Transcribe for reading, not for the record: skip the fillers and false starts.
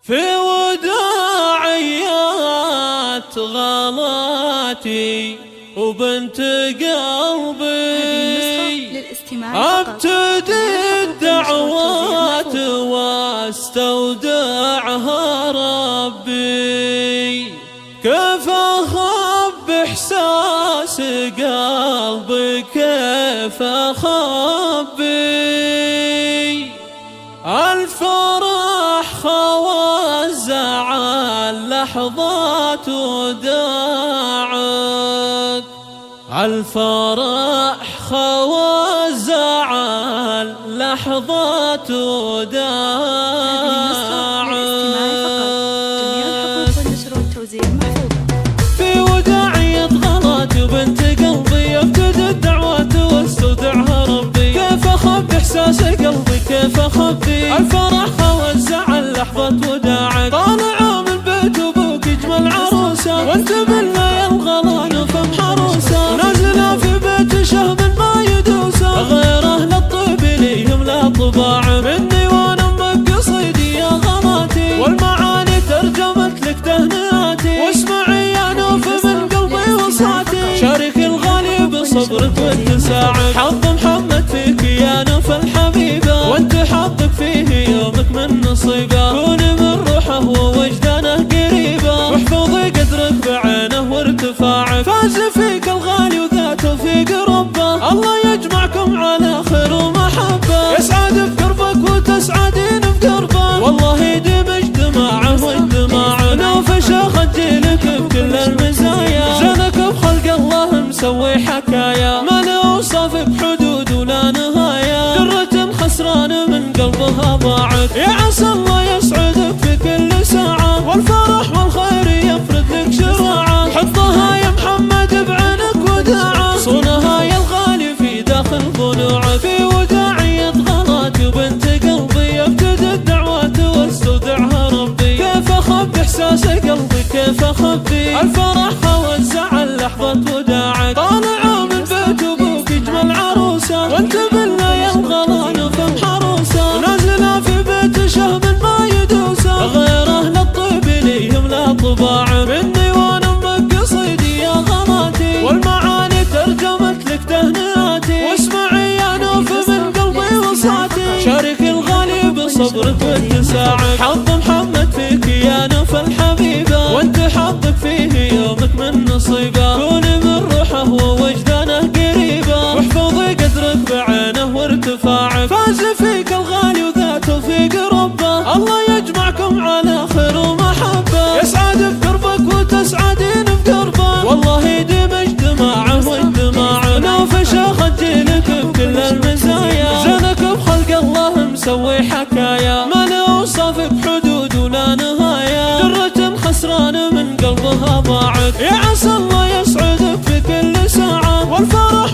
في وداعيات غلاتي وبنت قلبي ابتدي الدعوات واستودعها ربي. كيف اخب احساس قلبي كيف اخبي الفرح خوى الزعل لحظات وداعت. الفرح خوى الزعل لحظات وداعت. في وداعية غلاتي وبنت قلبي ابتدي الدعوات واستودعها ربي. كيف اخبي احساس قلبي كيف اخبي الفرح خوى الزعل لحظة وداعك. طالعة من بيت ابوك اجمل عروسة وانت بالليل الغلان فم حروسة. نازلة في بيت شهم ما يدوسه غير اهل الطيب ليهم لا طباع. مني وانا امك قصيدي يا غلاتي والمعاني ترجمت لك تهنئاتي. واسمعي يا نوف من قلبي وصاتي شارك الغالي بصبرك واتساعك. حظ محمد فيك يا نوف الحبيبة وانت حظك فيه يومك من نصيبه. كوني من روحه ووجدانه قريبه واحفظي قدرك بعينه وارتفاعه. فاز فيك الغالي وذا توفيق ربه الله يجمعكم على خير ومحبه. يسعد بقربك وتسعدين بقربه والله يديم اجتماعه واجتماعه. نوف شيخ جيلك بكل المزايا زينك بخلق الله مسوي حكايا. ما نوصف بحدود ولا نهاية درة خسران من قلبها ضاعت. يا عسى الله يسعدك في كل ساعة والفرح والخير يفرد لك شراعة. حطها يا محمد بعينك وداعة صونها يا الغالي في داخل ضلوعه. في وداعية غلاتي وبنت قلبي ابتدي الدعوات واستودعها ربي. كيف اخبي احساس قلبي كيف اخبي الفرح خوى الزعل لحظة وداعك. طالعة من بيت ابوك اجمل عروسة وانت بالليل غلان فم حروسة. نازلة في بيت شهم ما يدوسه غير اهل الطيب ليهم لا طباع. مني وانا امك قصيدي يا غلاتي والمعاني ترجمت لك تهنئاتي. واسمعي يا نوف من قلبي وصاتي شارك الغالي بصبرك واتساعك. حظ محمد فيك يا نوف الحبيبة وانت حظك فيه يومك من نصيبه. كوني من روحه ووجدانه قريبه واحفظي قدرك بعينه وارتفاعه. فاز فيك الغالي وذا توفيق ربه الله يجمعكم على خير ومحبه. يسعد بقربك وتسعدين بقربه والله يديم اجتماعه واجتماعه. نوف شيخ جيلك بكل المزايا زينك بخلق الله مسوي حكايا. ما نوصف بحدود ولا نهاية درة خسران من قلبها ضاعت. يا عسى الله يسعدك في كل ساعة والفرح